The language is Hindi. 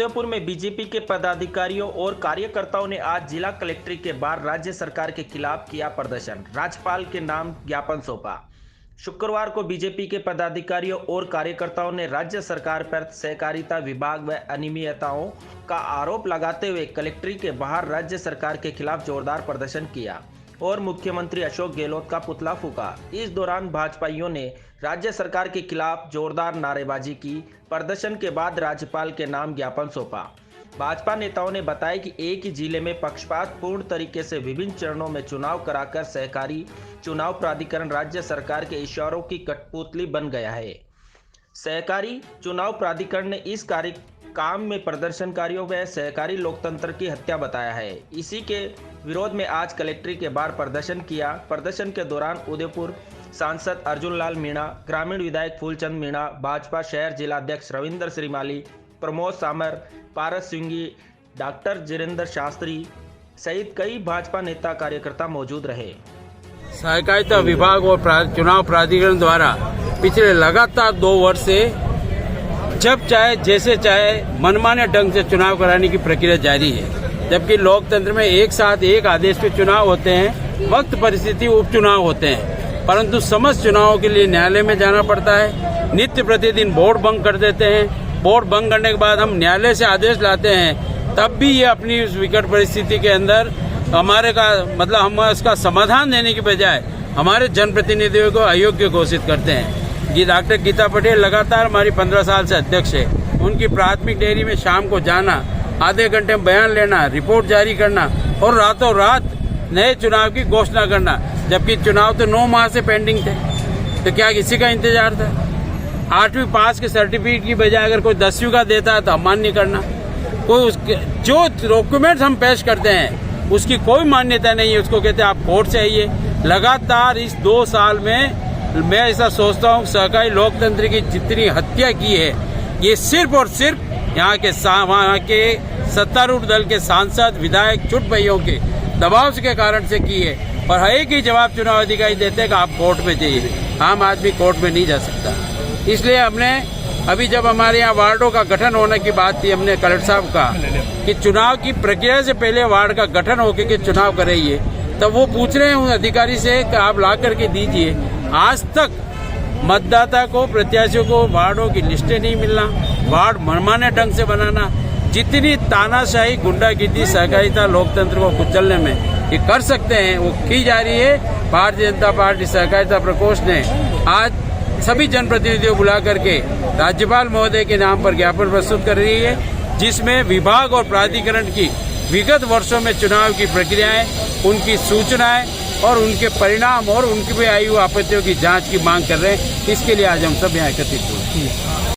उदयपुर में बीजेपी के पदाधिकारियों और कार्यकर्ताओं ने आज जिला कलेक्ट्रेट के बाहर राज्य सरकार के खिलाफ किया प्रदर्शन। राज्यपाल के नाम ज्ञापन सौंपा। शुक्रवार को बीजेपी के पदाधिकारियों और कार्यकर्ताओं ने राज्य सरकार पर सहकारिता विभाग व अनियमितताओं का आरोप लगाते हुए कलेक्ट्रेट के बाहर राज्य सरकार के खिलाफ जोरदार प्रदर्शन किया और मुख्यमंत्री अशोक गहलोत का पुतला फूंका। इस दौरान भाजपाइयों ने राज्य सरकार के खिलाफ जोरदार नारेबाजी की। प्रदर्शन के बाद राज्यपाल के नाम ज्ञापन सौंपा। भाजपा नेताओं ने बताया कि एक ही जिले में पक्षपातपूर्ण तरीके से विभिन्न चरणों में चुनाव कराकर सहकारी चुनाव प्राधिकरण राज्य सरकार के इशारों की कठपुतली बन गया है। सहकारी चुनाव प्राधिकरण ने इस काम में प्रदर्शनकारियों व सहकारी लोकतंत्र की हत्या बताया है। इसी के विरोध में आज कलेक्ट्रेट के बाहर प्रदर्शन किया। प्रदर्शन के दौरान उदयपुर सांसद अर्जुन लाल मीणा, ग्रामीण विधायक फूलचंद मीणा, भाजपा शहर जिला अध्यक्ष रविंद्र श्रीमाली, प्रमोद सामर, पारस सिंघी, डॉक्टर जितेंद्र शास्त्री सहित कई भाजपा नेता कार्यकर्ता मौजूद रहे। सहकारिता विभाग और चुनाव प्राधिकरण द्वारा पिछले लगातार 2 वर्ष से जब चाहे जैसे चाहे मनमाने ढंग से चुनाव कराने की प्रक्रिया जारी है। जबकि लोकतंत्र में एक साथ एक आदेश पे चुनाव होते हैं, वक्त परिस्थिति उपचुनाव होते हैं, परंतु समस्त चुनावों के लिए न्यायालय में जाना पड़ता है। नित्य प्रतिदिन वोट भंग कर देते हैं। वोट भंग करने के बाद हम न्यायालय से आदेश लाते हैं, तब भी ये अपनी उस विकट परिस्थिति के अंदर हम इसका समाधान देने की बजाय हमारे जनप्रतिनिधियों को अयोग्य घोषित करते हैं। डॉक्टर गीता पटेल लगातार हमारी 15 साल से अध्यक्ष है। उनकी प्राथमिक डेयरी में शाम को जाना, आधे घंटे में बयान लेना, रिपोर्ट जारी करना और रातों रात नए चुनाव की घोषणा करना, जबकि चुनाव तो 9 माह से पेंडिंग थे। तो क्या किसी का इंतजार था? 8वीं पास के सर्टिफिकेट की बजाय अगर कोई 10वीं का देता है तो अमान्य करना। जो डॉक्यूमेंट्स हम पेश करते हैं उसकी कोई मान्यता नहीं है, उसको कहते हैं आप कोर्ट से आइए। लगातार इस 2 साल में मैं ऐसा सोचता हूँ सहकारी लोकतंत्र की जितनी हत्या की है, ये सिर्फ और सिर्फ यहाँ के सत्तारूढ़ दल के सांसद विधायक चुट भैयों के दबाव के कारण से की है। और एक ही जवाब चुनाव अधिकारी देते हैं कि आप कोर्ट में जाइए। आम आदमी कोर्ट में नहीं जा सकता। इसलिए हमने अभी जब हमारे यहाँ वार्डों का गठन होने की बात थी, हमने कलेक्टर साहब का कि चुनाव की प्रक्रिया से पहले वार्ड का गठन होकर के चुनाव कराइए, तब वो पूछ रहे हैं उन अधिकारी से कि आप ला करके दीजिए। आज तक मतदाता को, प्रत्याशियों को वार्डों की लिस्टें नहीं मिलना, वार्ड मनमाने ढंग से बनाना, जितनी तानाशाही गुंडागिर्दी सहकारिता लोकतंत्र को कुचलने में ये कर सकते हैं वो की जा रही है। भारतीय जनता पार्टी सहकारिता प्रकोष्ठ ने आज सभी जनप्रतिनिधियों बुला करके राज्यपाल महोदय के नाम पर ज्ञापन प्रस्तुत कर रही है, जिसमें विभाग और प्राधिकरण की विगत वर्षों में चुनाव की प्रक्रियाएं, उनकी सूचनाएं और उनके परिणाम और उनकी भी आई हुई आपत्तियों की जांच की मांग कर रहे हैं। इसके लिए आज हम सब यहाँ एकत्रित हुए।